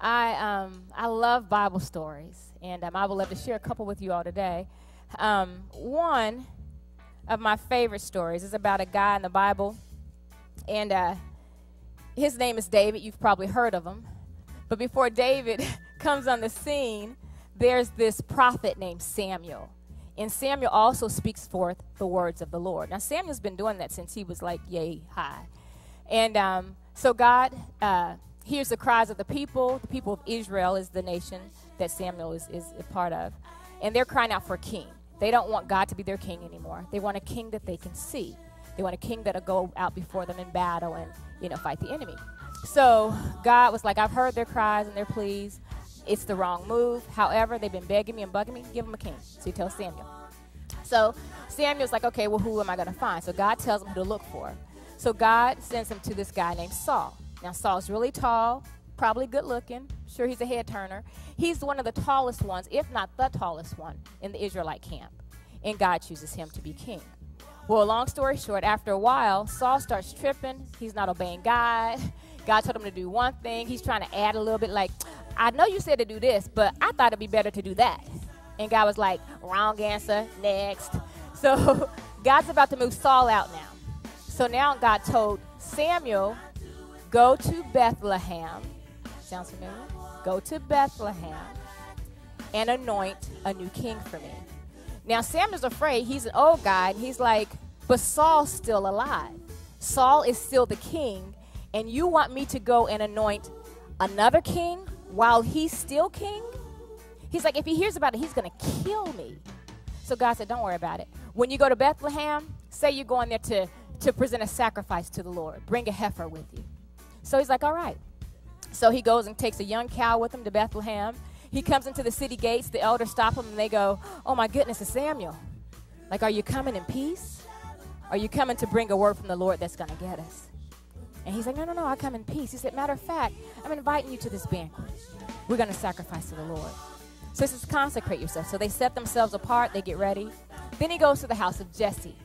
I love Bible stories, and I would love to share a couple with you all today. One of my favorite stories is about a guy in the Bible, and his name is David. You've probably heard of him. But before David comes on the scene, there's this prophet named Samuel. And Samuel also speaks forth the words of the Lord. Now, Samuel's been doing that since he was like yay high. And so God hears the cries of the people. The people of Israel is the nation that Samuel is a part of. And they're crying out for a king. They don't want God to be their king anymore. They want a king that they can see. They want a king that'll go out before them in battle and, fight the enemy. So God was like, I've heard their cries and their pleas. It's the wrong move. However, they've been begging me and bugging me. Give them a king. So he tells Samuel. So Samuel's like, okay, well, who am I going to find? So God tells him who to look for. So God sends him to this guy named Saul. Now, Saul's really tall, probably good looking. Sure, he's a head turner. He's one of the tallest ones, if not the tallest one, in the Israelite camp. And God chooses him to be king. Well, long story short, after a while, Saul starts tripping. He's not obeying God. God told him to do one thing. He's trying to add a little bit like, I know you said to do this, but I thought it'd be better to do that. And God was like, wrong answer, next. So God's about to move Saul out now. So now God told Samuel, go to Bethlehem. Sounds familiar? Go to Bethlehem and anoint a new king for me. Now Samuel's afraid. He's an old guy. And he's like, but Saul's still alive. Saul is still the king. And you want me to go and anoint another king while he's still king? He's like, if he hears about it, he's going to kill me. So God said, don't worry about it. When you go to Bethlehem, say you're going there to present a sacrifice to the Lord. Bring a heifer with you. So he's like, all right. So he goes and takes a young cow with him to Bethlehem. He comes into the city gates. The elders stop him, and they go, oh, my goodness, it's Samuel. Like, are you coming in peace? Are you coming to bring a word from the Lord that's going to get us? And he's like, no, I come in peace. He said, matter of fact, I'm inviting you to this banquet. We're going to sacrifice to the Lord. So he says, consecrate yourself. So they set themselves apart. They get ready. Then he goes to the house of Jesse.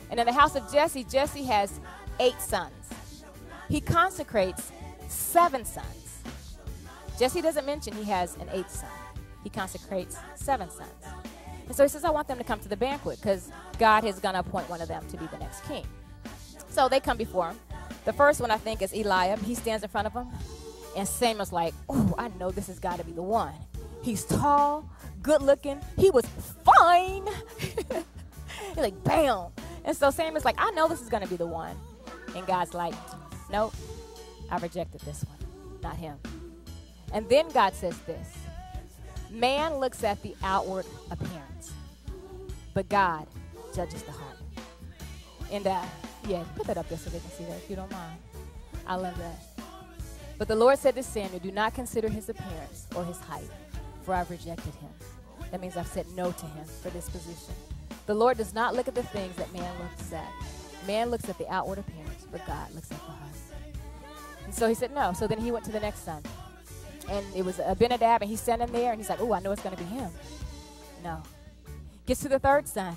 And in the house of Jesse, Jesse has 8 sons. He consecrates 7 sons. Jesse doesn't mention he has an 8th son. He consecrates 7 sons. And so he says, I want them to come to the banquet because God is going to appoint one of them to be the next king. So they come before him. The first one, I think, is Eliab. He stands in front of him. And Samuel's like, oh, I know this has got to be the one. He's tall, good looking. He was fine. He's like, bam. And so Samuel's like, I know this is going to be the one. And God's like, nope, I rejected this one, not him. And then God says this, man looks at the outward appearance, but God judges the heart. And yeah, put that up there so they can see that if you don't mind. I love that. But the Lord said to Samuel, do not consider his appearance or his height, for I've rejected him. That means I've said no to him for this position. The Lord does not look at the things that man looks at. Man looks at the outward appearance, but God looks at the heart. And so he said no. So then he went to the next son. And it was Abinadab, and he's standing there, and he's like, oh, I know it's going to be him. No. Gets to the 3rd son.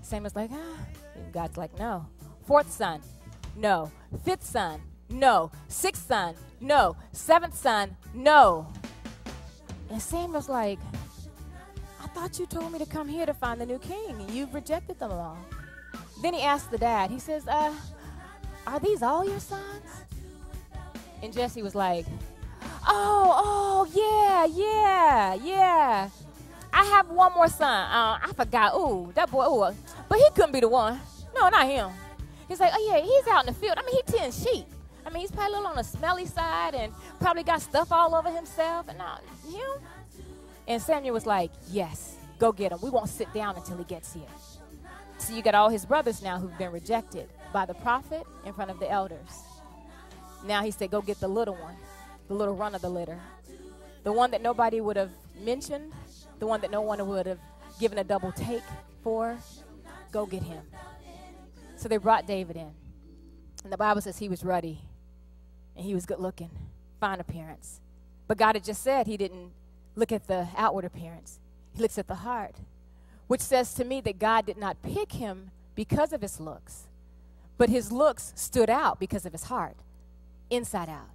Samuel's like, And God's like, no. 4th son, no. 5th son, no. 6th son, no. 7th son, no. And Samuel's like, I thought you told me to come here to find the new king, and you've rejected them all. Then he asked the dad, he says, are these all your sons? And Jesse was like, oh, yeah. I have one more son. I forgot. Ooh, that boy, ooh. But he couldn't be the one. No, not him. He's like, oh, yeah, he's out in the field. I mean, he tends sheep. I mean, he's probably a little on the smelly side and probably got stuff all over himself. And not him. And Samuel was like, yes, go get him. We won't sit down until he gets here. So you got all his brothers now who've been rejected by the prophet in front of the elders. Now he said, go get the little one, the little run of the litter, the one that nobody would have mentioned, the one that no one would have given a double take for. Go get him. So they brought David in. And the Bible says he was ruddy and he was good looking, fine appearance. But God had just said he didn't look at the outward appearance. He looks at the heart, which says to me that God did not pick him because of his looks, but his looks stood out because of his heart, inside out.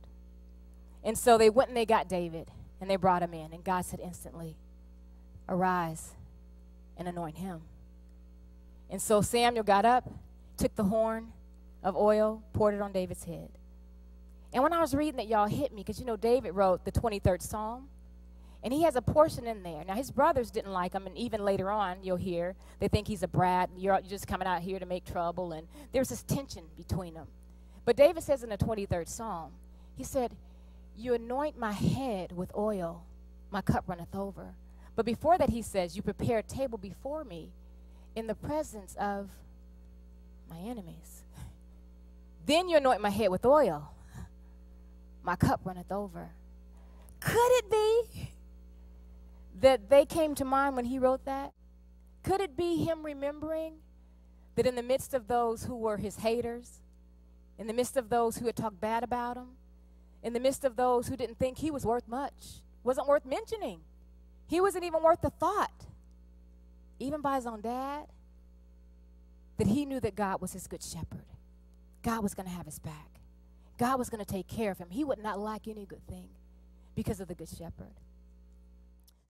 And so they went and they got David, and they brought him in. And God said instantly, arise and anoint him. And so Samuel got up, took the horn of oil, poured it on David's head. And when I was reading that, y'all hit me, because, you know, David wrote the 23rd Psalm, and he has a portion in there. Now, his brothers didn't like him, and even later on, you'll hear, they think he's a brat, and you're just coming out here to make trouble, and there's this tension between them. But David says in the 23rd Psalm, he said, you anoint my head with oil, my cup runneth over. But before that, he says, you prepare a table before me in the presence of my enemies. Then you anoint my head with oil. My cup runneth over. Could it be that they came to mind when he wrote that? Could it be him remembering that in the midst of those who were his haters, in the midst of those who had talked bad about him, in the midst of those who didn't think he was worth much, wasn't worth mentioning, he wasn't even worth the thought, even by his own dad, that he knew that God was his good shepherd. God was going to have his back. God was going to take care of him. He would not lack any good thing because of the good shepherd.